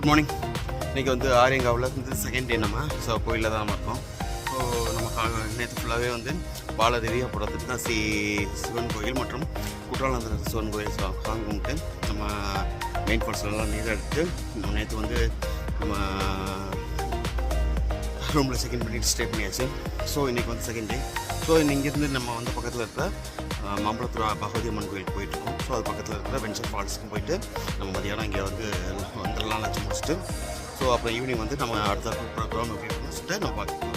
Good morning. இன்றைக்கி வந்து ஆரியங்காவில் வந்து செகண்ட் டே நம்ம கோயிலில் தான் நம்ம இருக்கோம். ஸோ நம்ம நேற்று ஃபுல்லாகவே வந்து பாலதேவி அப்புறம் திருநாசி சிவன் கோயில் மற்றும் குற்றாலந்தர சிவன் கோயில் சாங் கும்பிட்டு நம்ம மெயின் ஃபால்ஸ்லாம் நீர் எடுத்து நேற்று வந்து நம்ம ரூமில் செகண்ட் பண்ணிட்டு ஸ்டே பண்ணியாச்சு. ஸோ இன்றைக்கி வந்து செகண்ட் டே. ஸோ இங்கேருந்து நம்ம வந்து பக்கத்தில் இருக்கிற மாம்பழத்துறை பகவதி அம்மன் கோயிலுக்கு போயிட்டுருக்கோம். ஸோ அது பக்கத்தில் இருக்கிற வெஞ்சர் ஃபால்ஸுக்கும் போயிட்டு நம்ம மதியானம் இங்கே வந்து வந்துடலாம் லட்சம் முடிச்சுட்டு ஸோ அப்புறம் ஈவினிங் வந்து நம்ம அடுத்த ப்ரோக்ராம் எப்படி முடிச்சுட்டு நம்ம பார்க்கலாம்.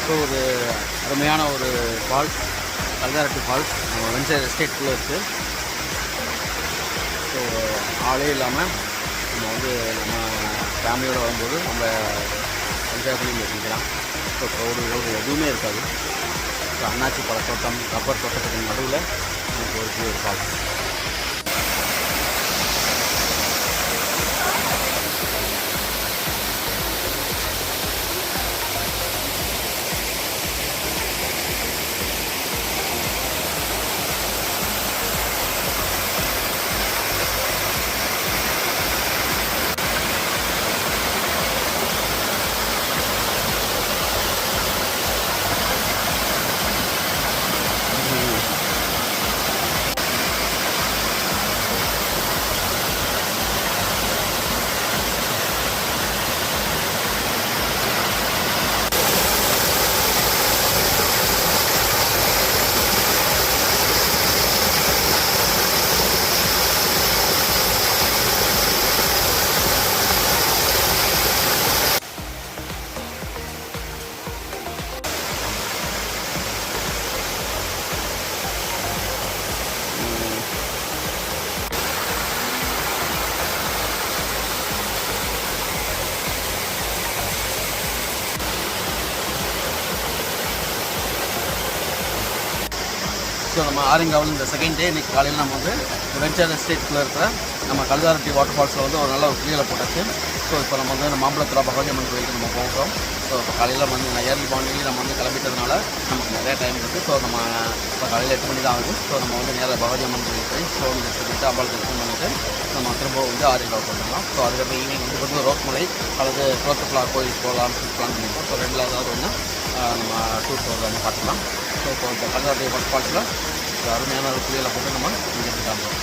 ஸோ ஒரு அருமையான ஒரு ஃபால்ஸ் கல்காரட்டி ஃபால்ஸ் நம்ம வெஞ்சர் எஸ்டேட்குள்ளே இருக்குது. ஸோ ஆளே இல்லாமல் நம்ம வந்து நம்ம ஃபேமிலியோடு வரும்போது நம்ம என்ஜாய் பண்ணி வச்சுக்கலாம். ஸோ க்ரௌடு எதுவுமே இருக்காது. ஸோ அண்ணாச்சி பழத்தோட்டம் ரப்பர் தோட்டத்துக்கு நடுவில் நமக்கு ஒரு ஃபால்ஸ். ஸோ நம்ம ஆரியங்காவில் இந்த செகண்ட் டே இன்றைக்கி காலையில் நம்ம வந்து வெஞ்சர் எஸ்டேட்குள்ளே இருக்கிற நம்ம கல்காரட்டி வாட்டர் ஃபால்ஸில் வந்து ஒரு நல்ல ஒரு கிளியில் போட்டாச்சு. ஸோ இப்போ நம்ம வந்து மாம்பழத்துறை பகவதி அம்மன் கோயிலுக்கு நம்ம போகிறோம். ஸோ இப்போ காலையில் வந்து ஏர்லி மார்னிங்லேயே நம்ம வந்து கிளம்பிட்டதுனால நமக்கு நிறைய டைம் இருக்குது. ஸோ நம்ம இப்போ காலையில் 8 மணி தான் ஆகுது. ஸோ நம்ம வந்து நேராக பகவதி அம்மன் கோயிலுக்கு போய் ஸோ வந்து சொல்லிட்டு அம்பாள் தரிசனம் பண்ணிவிட்டு நம்ம திரும்ப வந்து ஆரியங்காவுக்கு வந்துடலாம். ஸோ அதுக்கப்புறம் ஈவினிங் வந்து ரோஸ்மலை அல்லது குளத்துக்குளா கோயிலுக்கு போகலாம்னு சொல்லி பிளான் பண்ணியிருக்கோம். ஸோ ரெண்டில் ஏதாவது ஒன்று நம்ம டூர் போகிறத பார்க்கலாம். ஸோ இப்போ இந்த கல்காரட்டி வாட்டர் ஃபால்ஸில் அருமையான ஒரு புள்ளியில் போட்டு நம்ம இங்கே கிளம்புறோம்.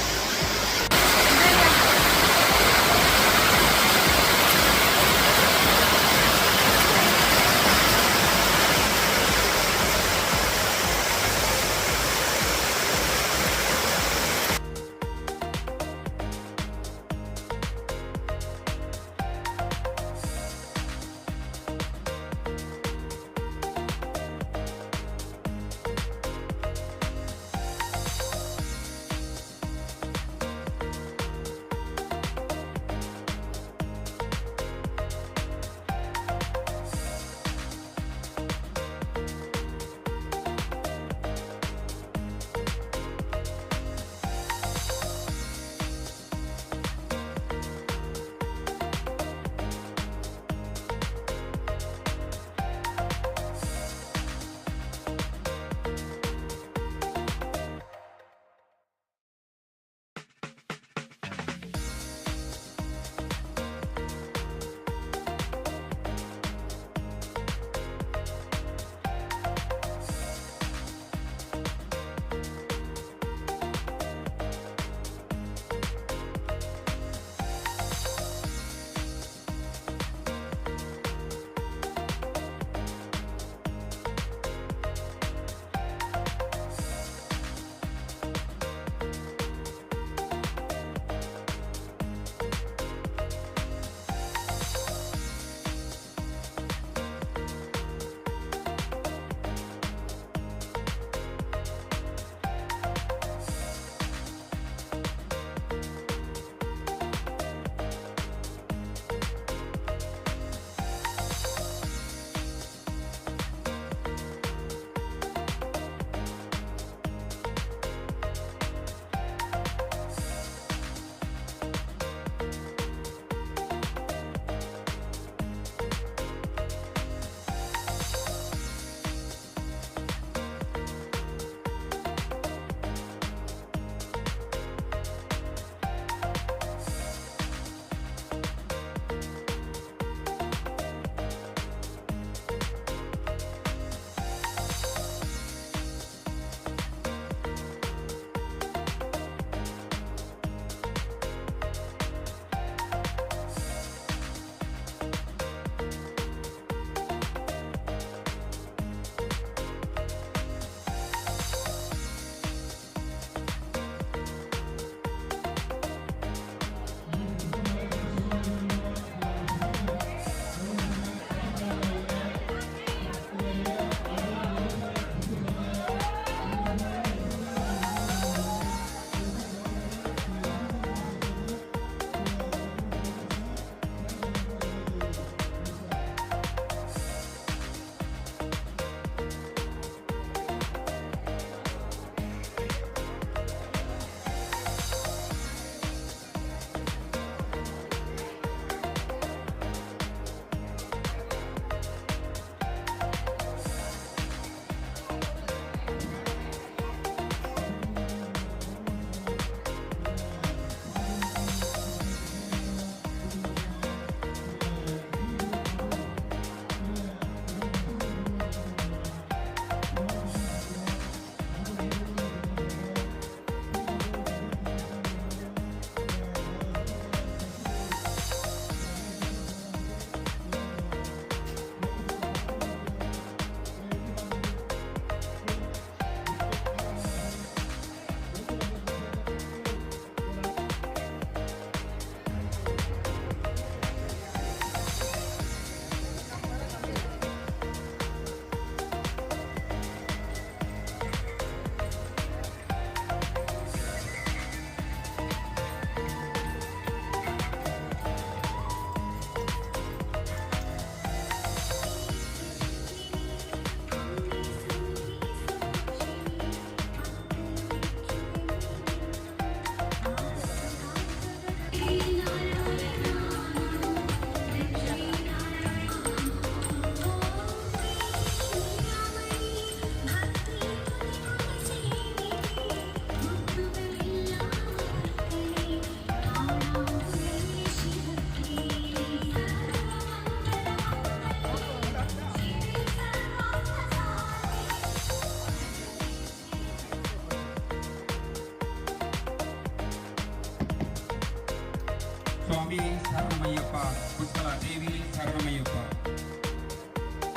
சுவாமி சரணமையப்பா, புஷ்கலா தேவி சரணமையப்பா.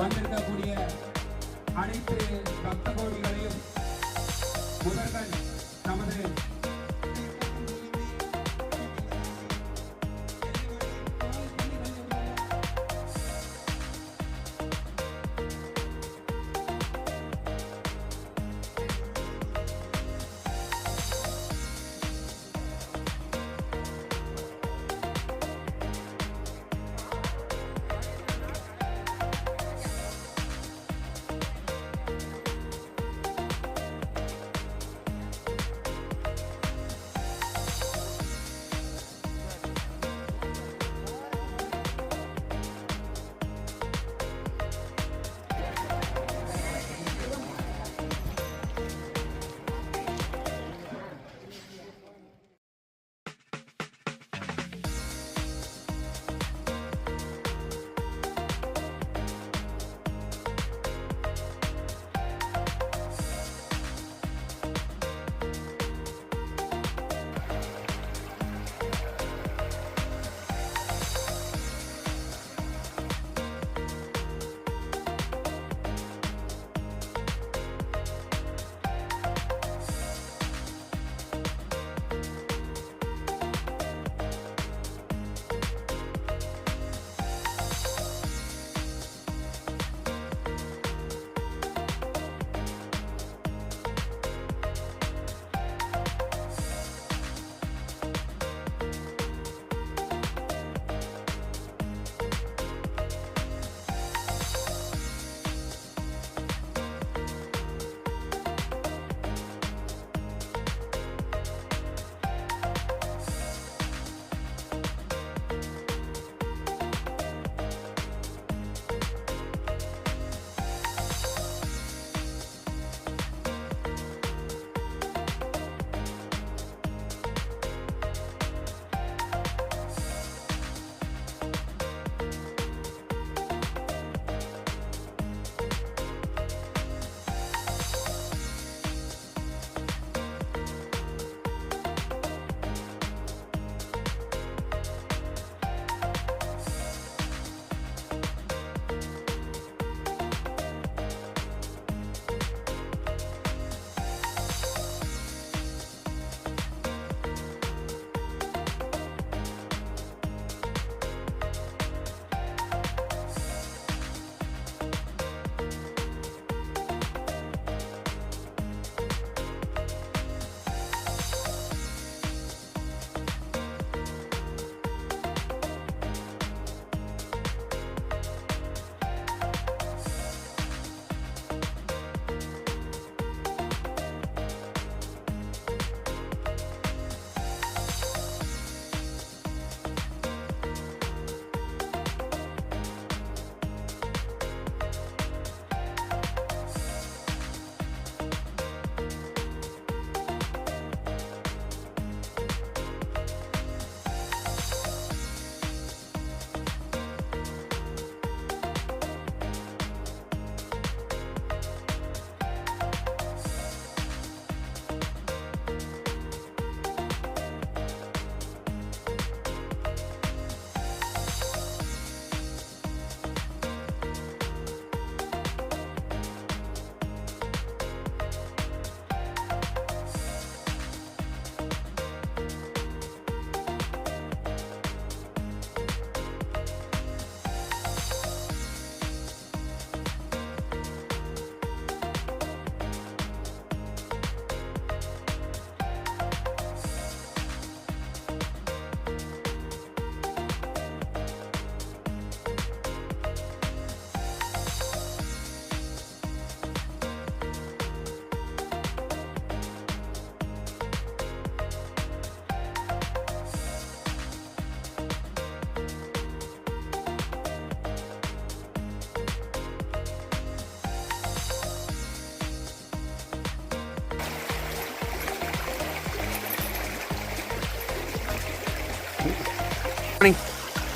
வந்திருக்கக்கூடிய அனைத்து பக்த கோடிகளையும் முதல்கள் நமது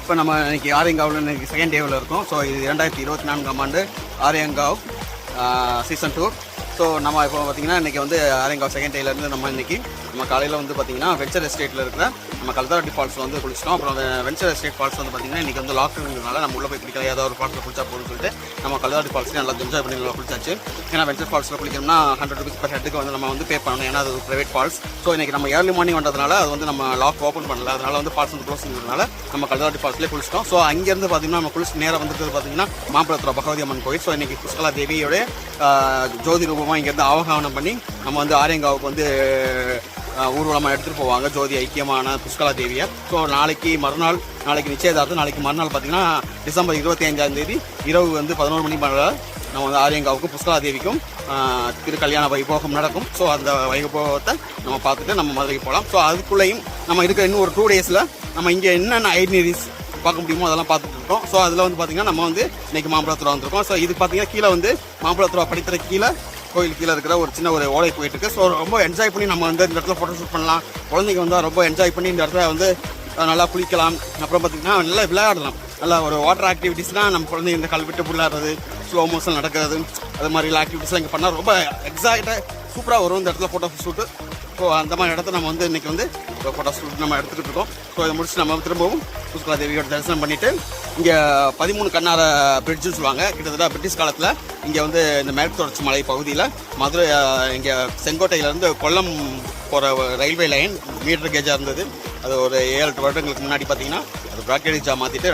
இப்போ நம்ம இன்றைக்கி ஆரியங்காவில் இன்றைக்கி செகண்ட் டேவில் இருக்கோம். ஸோ இது 2024 ஆண்டு ஆரியங்காவ் சீசன் 2. ஸோ நம்ம இப்போ பார்த்திங்கன்னா இன்றைக்கி வந்து ஆரியங்காவ் செகண்ட் டேலேருந்து நம்ம இன்றைக்கி நம்ம காலையில் வந்து பார்த்திங்கன்னா வெஞ்சர் எஸ்டேட்டில் இருக்கிற நம்ம கல்தாரட்டி ஃபால்ஸில் வந்து குளிச்சிட்டோம். அப்புறம் வெஞ்சர் எஸ்டேட் ஃபால்ஸ் வந்து பார்த்திங்கன்னா இன்றைக்கி வந்து லாக்டவுனால நம்ம உள்ளே போய் குளிக்கலாம், ஏதாவது ஒரு ஃபால்ஸில் குளிச்சா போகணும்னு சொல்லிட்டு நம்ம கல்தாரட்டி ஃபால்ஸ்லேயே நல்லா என்ஜாய் பண்ணி நல்லா குளிச்சாச்சு. ஏன்னா வெஞ்சர் ஃபால்ஸில் குளிக்கணும்னா 100 rupees per ஹெட்டுக்கு வந்து நம்ம வந்து பே பண்ணணும், ஏன்னா அது ஒரு ப்ரைவேட் ஃபால்ஸ். ஸோ இன்றைக்கி நம்ம ஏர்லி மார்னிங் வந்ததுனால அது வந்து நம்ம லாக் ஓப்பன் பண்ணல, அதனால் வந்து ஃபால்ஸ் வந்து க்ளோஸ்ங்கிறதுனால நம்ம கல்தாரட்டி ஃபால்ஸ்லேயே குளிச்சிட்டோம். ஸோ அங்கேருந்து பார்த்திங்கன்னா நம்ம குளிச்சு நேராக வந்துட்டு பார்த்திங்கன்னா மாம்பழத்துறை பகவதி அம்மன் கோயில். ஸோ இன்றைக்கி புஷ்கலா தேவியோட ஜோதி ரூபமாக இங்கேருந்து ஆவகானம் பண்ணி நம்ம வந்து ஆரியங்காவுக்கு வந்து ஊர்வலமாக எடுத்துகிட்டு போவாங்க ஜோதி ஐக்கியமான புஷ்கலா தேவியை. ஸோ நாளைக்கு நிச்சயதார்த்தம். நாளைக்கு மறுநாள் பார்த்திங்கன்னா டிசம்பர் 25 இரவு வந்து 11 மணி மேலே நம்ம வந்து ஆரியங்காவுக்கும் புஷ்கலா தேவிக்கும் திருக்கல்யாண வைபோகம் நடக்கும். ஸோ அந்த வைபோகத்தை நம்ம பார்த்துட்டு நம்ம மதுரைக்கு போகலாம். ஸோ அதுக்குள்ளேயும் நம்ம இருக்கிற இன்னும் ஒரு 2 days நம்ம இங்கே என்னென்ன ஐட்னரிஸ் பார்க்க முடியுமோ அதெல்லாம் பார்த்துட்டு இருக்கோம். ஸோ அதில் வந்து பார்த்திங்கன்னா நம்ம வந்து இன்றைக்கி மாம்பழத்துறை வந்திருக்கோம். ஸோ இது பார்த்திங்கன்னா கீழே வந்து மாம்பழத்துறை படித்துற கீழே கோயில் கீழே இருக்கிற ஒரு சின்ன ஒரு ஓலை போயிட்டுருக்கு. ஸோ ரொம்ப என்ஜாய் பண்ணி நம்ம வந்து இந்த இடத்துல ஃபோட்டோ ஷூட் பண்ணலாம். குழந்தைங்க வந்தால் ரொம்ப என்ஜாய் பண்ணி இந்த இடத்துல வந்து நல்லா குளிக்கலாம். அப்புறம் பார்த்திங்கன்னா நல்லா விளையாடலாம். நல்லா ஒரு வாட்டர் ஆக்டிவிட்டீஸ்னால் நம்ம குழந்தைங்க இந்த கல்விட்டு விளையாடுறது, ஸ்லோ மோஷன் நடக்கிறது, அது மாதிரி ஆக்டிவிட்டீஸ்லாம் இங்கே பண்ணால் ரொம்ப எக்ஸாக்டாக சூப்பராக வரும் இந்த இடத்துல ஃபோட்டோ ஷூட்டு. ஸோ அந்த மாதிரி இடத்த நம்ம வந்து இன்றைக்கி வந்து ஃபோட்டோ ஷூட் நம்ம எடுத்துகிட்டு இருக்கோம். ஸோ இதை முடிச்சு நம்ம திரும்பவும் புஷ்கலா தேவியோட தரிசனம் பண்ணிவிட்டு இங்கே 13 கண்ணார பிரிட்ஜுன்னு சொல்லுவாங்க. கிட்டத்தட்ட பிரிட்டிஷ் காலத்தில் இங்கே வந்து இந்த மேற்கு தொடர்ச்சி மலை பகுதியில் மதுரை இங்கே செங்கோட்டையிலேருந்து கொல்லம் போகிற ரயில்வே லைன் மீட்டர் கேஜாக இருந்தது. அது ஒரு 7-8 வருடங்களுக்கு முன்னாடி பார்த்திங்கன்னா அது ப்ராக்கெடிஜாக மாற்றிட்டு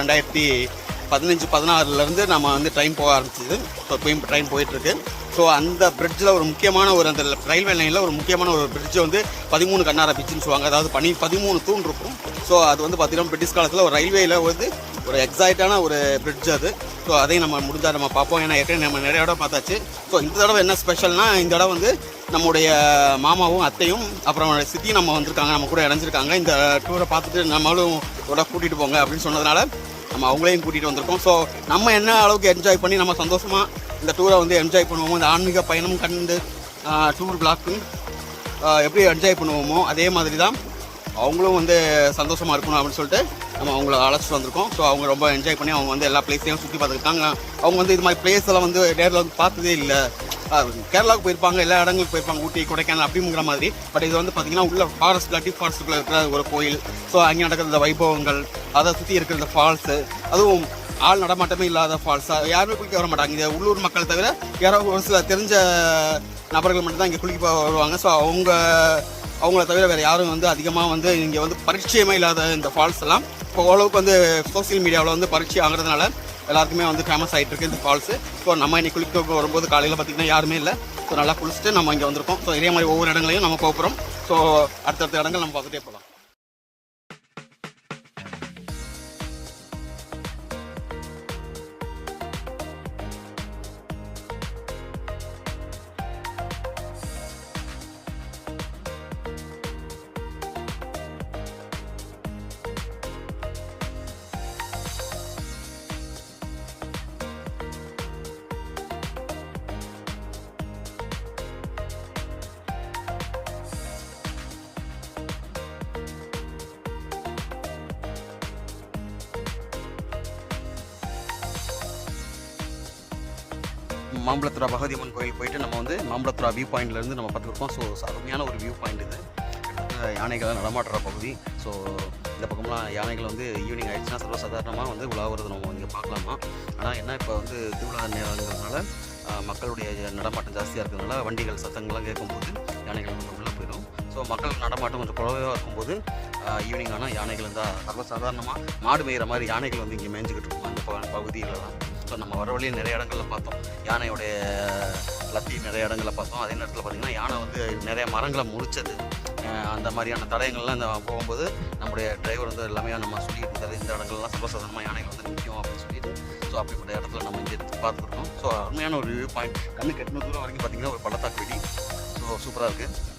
2015-16 நம்ம வந்து ட்ரெயின் போக ஆரம்பிச்சிது. ஸோ இப்போயும் ட்ரெயின் போயிட்டுருக்கு. ஸோ அந்த பிரிட்ஜில் ஒரு முக்கியமான ஒரு அந்த ரயில்வே லைனில் ஒரு முக்கியமான ஒரு பிரிட்ஜ் வந்து 13 கண்ணார பிரிட்ஜுன்னு சொல்லுவாங்க. அதாவது 13 தூண் இருக்கும். ஸோ அது வந்து பார்த்திங்கன்னா பிரிட்டிஷ் காலத்தில் ஒரு ரயில்வேயில் வந்து ஒரு எக்ஸைட்டான ஒரு பிரிட்ஜ் அது. ஸோ அதையும் நம்ம முடிஞ்சால் நம்ம பார்ப்போம். ஏன்னா ஏற்கனவே நம்ம நிறைய இடம் பார்த்தாச்சு. ஸோ இந்த தடவை என்ன ஸ்பெஷல்னால் இந்த இடம் வந்து நம்முடைய மாமாவும் அத்தையும் அப்புறம் சித்தியும் நம்ம வந்திருக்காங்க, நம்ம கூட இணைஞ்சிருக்காங்க. இந்த டூரை பார்த்துட்டு நம்மளும் கூட கூட்டிகிட்டு போங்க அப்படின்னு சொன்னதுனால நம்ம அவங்களையும் கூட்டிகிட்டு வந்திருக்கோம். ஸோ நம்ம என்ன அளவுக்கு என்ஜாய் பண்ணி நம்ம சந்தோஷமாக இந்த டூரை வந்து என்ஜாய் பண்ணுவோமோ, இந்த ஆன்மீக பயணம் கண்டு டூர் பிளாக்கு எப்படி என்ஜாய் பண்ணுவோமோ அதே மாதிரி தான் அவங்களும் வந்து சந்தோஷமாக இருக்கணும் அப்படின்னு சொல்லிட்டு நம்ம அவங்கள அழைச்சிட்டு வந்திருக்கோம். ஸோ அவங்க ரொம்ப என்ஜாய் பண்ணி அவங்க வந்து எல்லா பிளேஸையும் சுற்றி பார்த்துருக்காங்க. அவங்க வந்து இது மாதிரி பிளேஸ் எல்லாம் வந்து நேரில் வந்து பார்த்ததே இல்லை. கேரளாவுக்கு போயிருப்பாங்க, எல்லா இடங்களுக்கு போயிருப்பாங்க, ஊட்டி கொடைக்கானல் அப்படிங்கிற மாதிரி. பட் இது வந்து பார்த்திங்கன்னா உள்ள ஃபாரஸ்ட்டில் டீப் ஃபாரஸ்ட்டுக்குள்ளே இருக்கிற ஒரு கோயில். ஸோ அங்கே நடக்கிற இந்த வைபவங்கள், அதை சுற்றி இருக்கிற இந்த ஃபால்ஸு, அதுவும் ஆள் நடமாட்டமே இல்லாத ஃபால்ஸாக யாருமே குளிக்க வர மாட்டாங்க. இங்கே உள்ளூர் மக்கள் தவிர யாராவது ஒரு சில தெரிஞ்ச நபர்கள் மட்டும்தான் இங்கே குளிக்க வருவாங்க. ஸோ அவங்கள தவிர வேறு யாரும் வந்து அதிகமாக வந்து இங்கே வந்து பரிச்சயமே இல்லாத இந்த ஃபால்ஸ் எல்லாம் இப்போ ஓரளவுக்கு வந்து சோசியல் மீடியாவில் வந்து பரிச்சயம் ஆகிறதுனால எல்லாருக்குமே வந்து ஃபேமஸ் ஆகிட்டு இருக்கு இந்த ஃபால்ஸு. ஸோ நம்ம இன்னைக்கு குளிக்க வரும்போது காலையில் பார்த்திங்கன்னா யாருமே இல்லை. ஸோ நல்லா குளிச்சுட்டு நம்ம இங்கே வந்திருக்கோம். ஸோ இதே மாதிரி ஒவ்வொரு இடங்களையும் நம்ம போகிறோம். ஸோ அடுத்தடுத்த இடங்கள் நம்ம பார்த்துட்டே போகலாம். மாம்பழத்துறை பகவதி அம்மன் கோயில் போயிட்டு நம்ம வந்து மாம்பழத்துறை வியூ பாயிண்ட்லேருந்து நம்ம பார்த்துருக்கோம். ஸோ அருமையான ஒரு வியூ பாயிண்ட் இது. யானைகள் நடமாட்டுற பகுதி. ஸோ இந்த பக்கம்லாம் யானைகள் வந்து ஈவினிங் ஆகிடுச்சுன்னா சர்வசாதாரணமாக வந்து உலாவுறது நம்ம இங்கே பார்க்கலாமா. ஆனால் என்ன இப்போ வந்து திருவிழா நேரங்கிறதுனால மக்களுடைய நடமாட்டம் ஜாஸ்தியாக இருக்கிறதுனால வண்டிகள் சத்தங்கள்லாம் கேட்கும்போது யானைகள் கொஞ்சம் உள்ளே போயிடும். ஸோ மக்கள் நடமாட்டம் கொஞ்சம் குறைவாக இருக்கும்போது ஈவினிங் ஆனால் யானைகள் இருந்தால் சர்வசாதாரணமாக மாடு மேய்கிற மாதிரி யானைகள் வந்து இங்கே மேய்ஞ்சிக்கிட்டு இருக்கும் அந்த பகுதியில் தான். ஸோ நம்ம வர வழியில் நிறைய இடங்களில் பார்த்தோம் யானையோடைய லத்தி, நிறைய இடங்களில் பார்த்தோம். அதே நேரத்தில் பார்த்திங்கன்னா யானை வந்து நிறைய மரங்களை முறிச்சது, அந்த மாதிரியான தடயங்கள்லாம் இந்த போகும்போது நம்முடைய டிரைவர் வந்து எல்லாமே நம்ம சொல்லிட்டு இருந்தார் இந்த இடங்கள்லாம் சர்வசாதாரணமாக யானைகள் வந்து நிற்கும் அப்படின்னு சொல்லிட்டு. ஸோ அப்படிப்பட்ட இடத்துல நம்ம இங்கே பார்த்துருக்கோம். ஸோ அருமையான ஒரு வியூ பாயிண்ட். கண்ணுக்கு 800 தூரம் வரைக்கும் பார்த்திங்கன்னா ஒரு பள்ளத்தாக்கு வெடி. ஸோ சூப்பராக இருக்குது.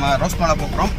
நம்ம ரோஸ் மேலே போகிறோம்.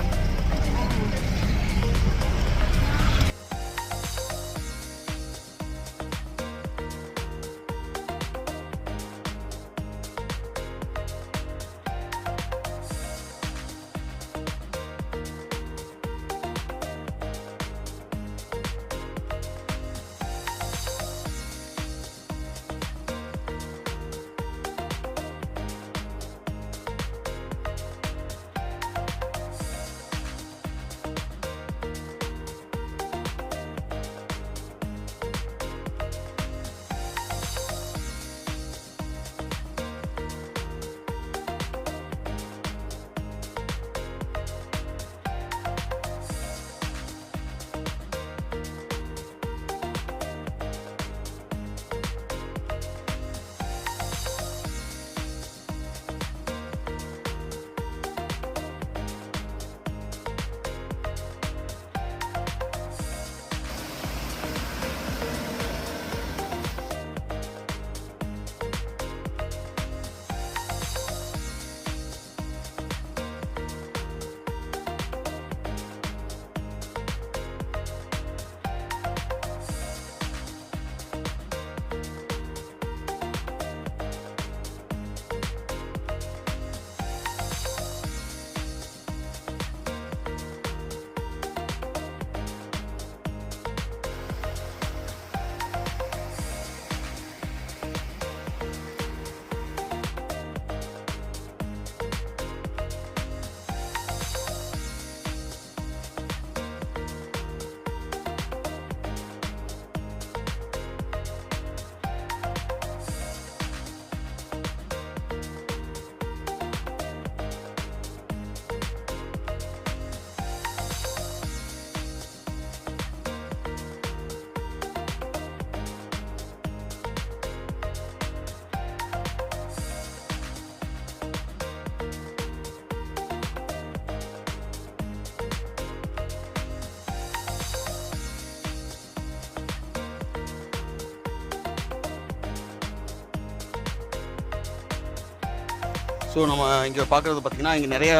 ஸோ நம்ம இங்கே பார்க்குறது பார்த்திங்கன்னா இங்கே நிறைய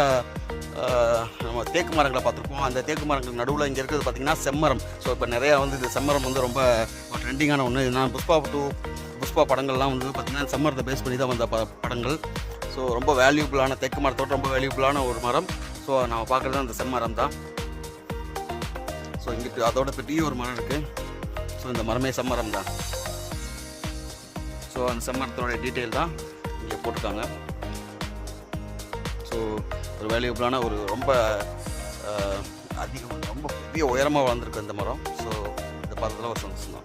நம்ம தேக்கு மரங்களை பார்த்துருப்போம். அந்த தேக்கு மரங்களுக்கு நடுவில் இங்கே இருக்கிறது பார்த்திங்கன்னா செம்மரம். ஸோ இப்போ நிறையா வந்து இந்த செம்மரம் வந்து ரொம்ப ட்ரெண்டிங்கான ஒன்று. நான் புஷ்பா படங்கள்லாம் வந்து பார்த்திங்கன்னா செம்மரத்தை பேஸ் பண்ணி தான் வந்த படங்கள். ஸோ ரொம்ப வேல்யூபிளான தேக்கு மரத்தோட ரொம்ப வேல்யூபிளான ஒரு மரம். ஸோ நம்ம பார்க்குறது அந்த செம்மரம் தான். ஸோ இங்கே அதோட பெரிய ஒரு மரம் இருக்குது. ஸோ இந்த மரமே செம்மரம் தான். ஸோ அந்த செம்மரத்தோடைய டீட்டெயில் தான் இங்கே போட்டிருக்காங்க. ஸோ ஒரு வேல்யூபிளான ஒரு ரொம்ப அதிகம் ரொம்ப பெரிய உயரமாக வளர்ந்துருக்கு இந்த மரம். ஸோ இதை பார்த்ததுல ஒரு சந்தோஷம் தான்.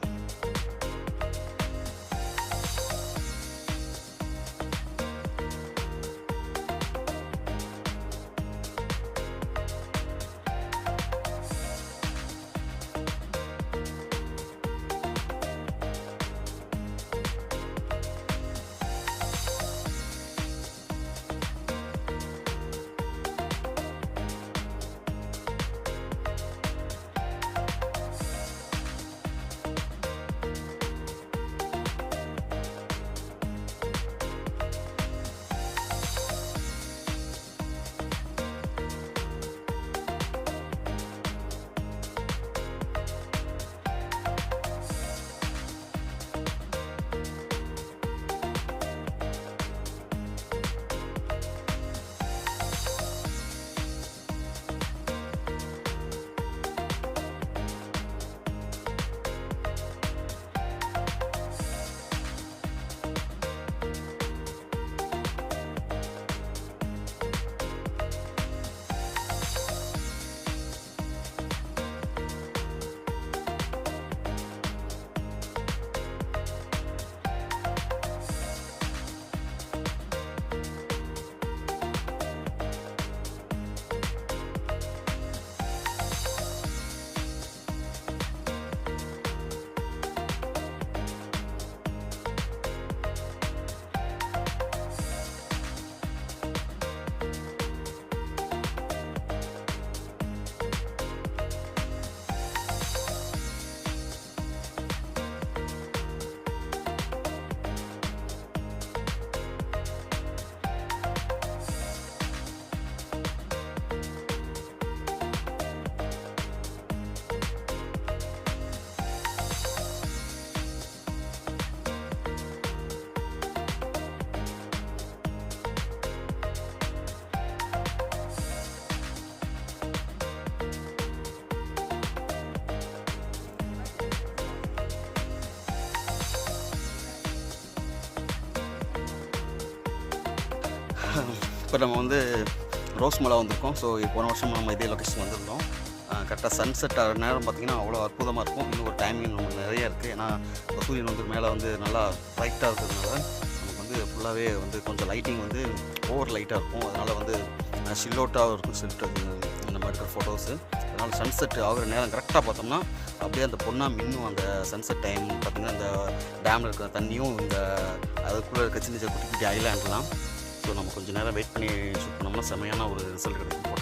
இப்போ நம்ம வந்து ரோஸ் மலை வந்திருக்கோம். ஸோ போன வருஷம் நம்ம இதே லொக்கேஷன் வந்திருந்தோம். கரெக்டாக சன்செட் ஆகிற நேரம் பார்த்திங்கன்னா அவ்வளோ அற்புதமாக இருக்கும். இன்னும் ஒரு டைமிங் நம்ம நிறைய இருக்குது. ஏன்னா இப்போ சூரியன் வந்து மேலே வந்து நல்லா லைட்டாக இருக்கிறதுனால நமக்கு வந்து ஃபுல்லாகவே வந்து கொஞ்சம் லைட்டிங் வந்து ஓவர் லைட்டாக இருக்கும். அதனால் வந்து ஷில்லோட்டாகவும் இருக்கும் நம்ம எடுக்கிற ஃபோட்டோஸு. அதனால் சன்செட் ஆகிற நேரம் கரெக்டாக பார்த்தோம்னா அப்படியே அந்த பொண்ணாக மின்னும். அந்த சன்செட் டைம் பார்த்திங்கன்னா இந்த டேமில் இருக்கிற தண்ணியும் இந்த அதுக்குள்ளே இருக்க சின்ன சின்ன குட்டி குட்டி ஐலாண்ட்லாம். ஸோ நம்ம கொஞ்சம் நேரம் வெயிட் பண்ணி ஷூட் பண்ணோம்னா செம்மையான ஒரு ரிசல்ட் கிடைக்கும்.